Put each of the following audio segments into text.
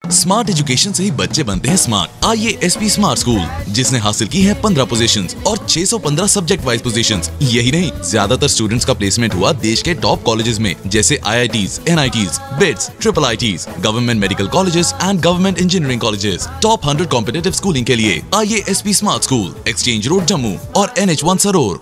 Smart education से ही बच्चे बनते हैं स्मार्ट। आइए एसपी स्मार्ट स्कूल, जिसने हासिल की है 15 पोजीशंस और 615 सब्जेक्ट वाइज पोजीशंस। यही नहीं, ज्यादातर स्टूडेंट्स का प्लेसमेंट हुआ देश के टॉप कॉलेजेस में, जैसे IITs, NITs, BITS, IIITs, government medical colleges and government engineering colleges. Top 100 competitive schooling के लिए आइए SP smart school, exchange road Jammu और NH1 सरोर।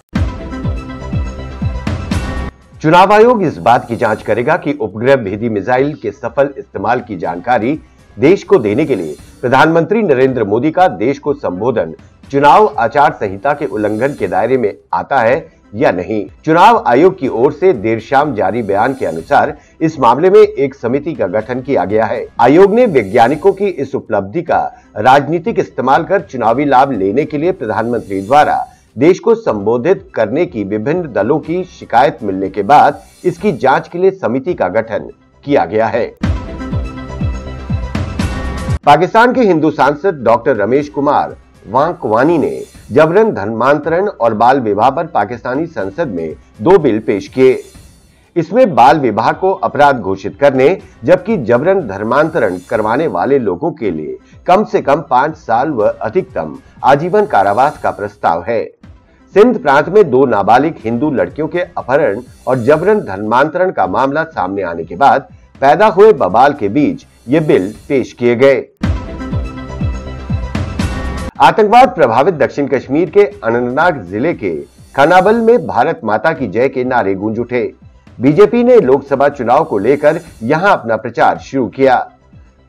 चुनाव आयोग इस बात की जांच करेगा कि उपग्रह भेदी मिसाइल के सफल इस्तेमाल की जानकारी देश को देने के लिए प्रधानमंत्री नरेंद्र मोदी का देश को संबोधन चुनाव आचार संहिता के उल्लंघन के दायरे में आता है या नहीं। चुनाव आयोग की ओर से देर शाम जारी बयान के अनुसार इस मामले में एक समिति का गठन किया गया है। आयोग ने वैज्ञानिकों की इस उपलब्धि का राजनीतिक इस्तेमाल कर चुनावी लाभ लेने के लिए प्रधानमंत्री द्वारा देश को संबोधित करने की विभिन्न दलों की शिकायत मिलने के बाद इसकी जांच के लिए समिति का गठन किया गया है। पाकिस्तान के हिंदू सांसद डॉक्टर रमेश कुमार वांकवानी ने जबरन धर्मांतरण और बाल विवाह पर पाकिस्तानी संसद में 2 बिल पेश किए। इसमें बाल विवाह को अपराध घोषित करने, जबकि जबरन धर्मांतरण करवाने वाले लोगों के लिए कम से कम 5 साल व अधिकतम आजीवन कारावास का प्रस्ताव है। सिंध प्रांत में 2 नाबालिग हिंदू लड़कियों के अपहरण और जबरन धर्मांतरण का मामला सामने आने के बाद पैदा हुए बवाल के बीच ये बिल पेश किए गए। आतंकवाद प्रभावित दक्षिण कश्मीर के अनंतनाग जिले के खानाबल में भारत माता की जय के नारे गूंज उठे। बीजेपी ने लोकसभा चुनाव को लेकर यहां अपना प्रचार शुरू किया।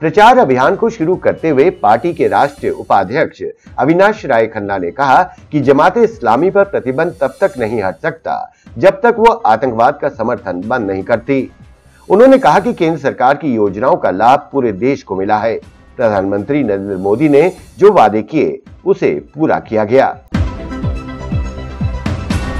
प्रचार अभियान को शुरू करते हुए पार्टी के राष्ट्रीय उपाध्यक्ष अविनाश राय खन्ना ने कहा कि जमाते इस्लामी पर प्रतिबंध तब तक नहीं हट सकता जब तक वो आतंकवाद का समर्थन बंद नहीं करती। उन्होंने कहा कि केंद्र सरकार की योजनाओं का लाभ पूरे देश को मिला है। प्रधानमंत्री नरेंद्र मोदी ने जो वादे किए उसे पूरा किया गया।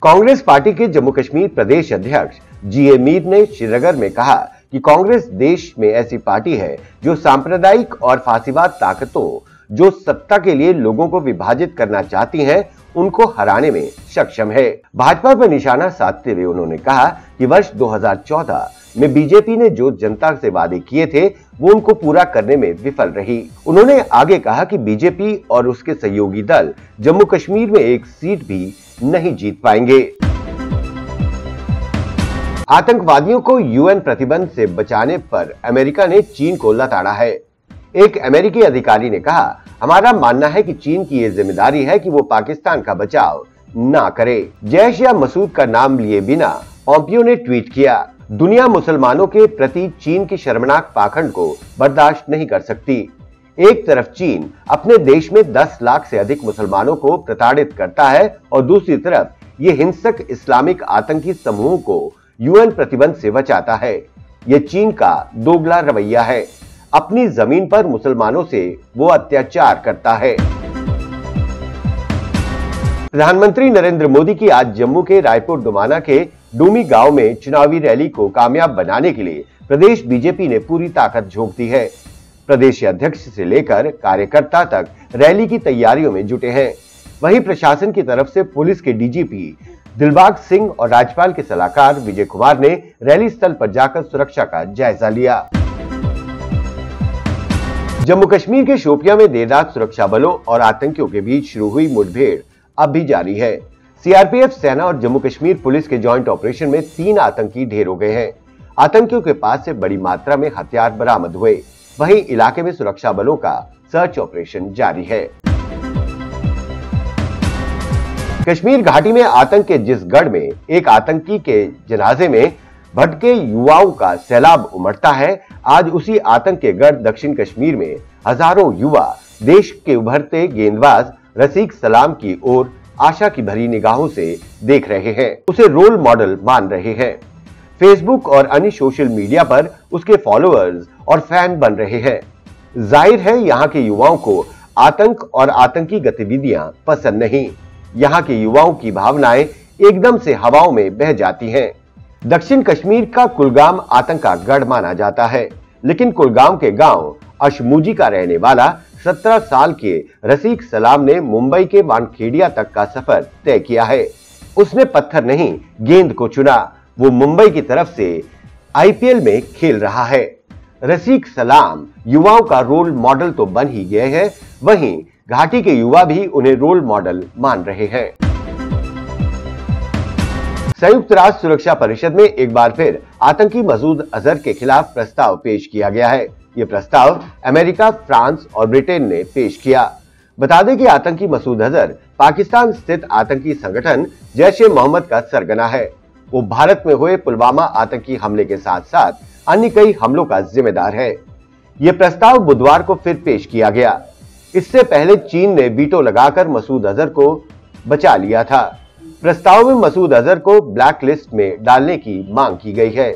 कांग्रेस पार्टी के जम्मू कश्मीर प्रदेश अध्यक्ष GA मीर ने श्रीनगर में कहा कि कांग्रेस देश में ऐसी पार्टी है जो सांप्रदायिक और फासीवाद ताकतों जो सत्ता के लिए लोगों को विभाजित करना चाहती हैं, उनको हराने में सक्षम है। भाजपा पर निशाना साधते हुए उन्होंने कहा कि वर्ष 2014 में बीजेपी ने जो जनता से वादे किए थे वो उनको पूरा करने में विफल रही। उन्होंने आगे कहा कि बीजेपी और उसके सहयोगी दल जम्मू कश्मीर में एक सीट भी नहीं जीत पाएंगे। आतंकवादियों को UN प्रतिबंध से बचाने पर अमेरिका ने चीन को लताड़ा है। एक अमेरिकी अधिकारी ने कहा, हमारा मानना है कि चीन की यह जिम्मेदारी है कि वो पाकिस्तान का बचाव ना करे। जैश या मसूद का नाम लिए बिना पोम्पियो ने ट्वीट किया, दुनिया मुसलमानों के प्रति चीन की शर्मनाक पाखंड को बर्दाश्त नहीं कर सकती। एक तरफ चीन अपने देश में 10 लाख से अधिक मुसलमानों को प्रताड़ित करता है और दूसरी तरफ ये हिंसक इस्लामिक आतंकी समूहों को UN प्रतिबंध से बचाता है। ये चीन का दोगला रवैया है। अपनी जमीन पर मुसलमानों से वो अत्याचार करता है। प्रधानमंत्री नरेंद्र मोदी की आज जम्मू के रायपुर डुमाना के डूमी गांव में चुनावी रैली को कामयाब बनाने के लिए प्रदेश बीजेपी ने पूरी ताकत झोंक दी है। प्रदेश अध्यक्ष से लेकर कार्यकर्ता तक रैली की तैयारियों में जुटे हैं। वहीं प्रशासन की तरफ से पुलिस के DGP दिलबाग सिंह और राज्यपाल के सलाहकार विजय कुमार ने रैली स्थल पर जाकर सुरक्षा का जायजा लिया। जम्मू कश्मीर के शोपियां में देर रात सुरक्षा बलों और आतंकियों के बीच शुरू हुई मुठभेड़ अब भी जारी है। CRPF सेना और जम्मू कश्मीर पुलिस के जॉइंट ऑपरेशन में 3 आतंकी ढेर हो गए हैं। आतंकियों के पास से बड़ी मात्रा में हथियार बरामद हुए। वहीं इलाके में सुरक्षा बलों का सर्च ऑपरेशन जारी है। कश्मीर घाटी में आतंक के जिस गढ़ में एक आतंकी के जनाजे में भटके युवाओं का सैलाब उमड़ता है, आज उसी आतंक के गढ़ दक्षिण कश्मीर में हजारों युवा देश के उभरते गेंदबाज रसीक सलाम की ओर आशा की भरी निगाहों से देख रहे हैं, उसे रोल मॉडल मान रहे हैं। फेसबुक और अन्य सोशल मीडिया पर उसके फॉलोअर्स और फैन बन रहे हैं। जाहिर है यहाँ के युवाओं को आतंक और आतंकी गतिविधियां पसंद नहीं। यहाँ के युवाओं की भावनाएं एकदम से हवाओं में बह जाती हैं। दक्षिण कश्मीर का कुलगाम आतंक का गढ़ माना जाता है, लेकिन कुलगाम के गांव अशमूजी का रहने वाला 17 साल के रसीक सलाम ने मुंबई के वानखेड़िया तक का सफर तय किया है। उसने पत्थर नहीं गेंद को चुना। वो मुंबई की तरफ से IPL में खेल रहा है। रसीक सलाम युवाओं का रोल मॉडल तो बन ही गए हैं, वहीं घाटी के युवा भी उन्हें रोल मॉडल मान रहे हैं। संयुक्त राष्ट्र सुरक्षा परिषद में एक बार फिर आतंकी मसूद अजहर के खिलाफ प्रस्ताव पेश किया गया है। ये प्रस्ताव अमेरिका, फ्रांस और ब्रिटेन ने पेश किया। बता दें कि आतंकी मसूद अजहर पाकिस्तान स्थित आतंकी संगठन जैश-ए-मोहम्मद का सरगना है। वो भारत में हुए पुलवामा आतंकी हमले के साथ साथ अन्य कई हमलों का जिम्मेदार है। ये प्रस्ताव बुधवार को फिर पेश किया गया। इससे पहले चीन ने वीटो लगाकर मसूद अजहर को बचा लिया था। प्रस्ताव में मसूद अजहर को ब्लैक लिस्ट में डालने की मांग की गई है।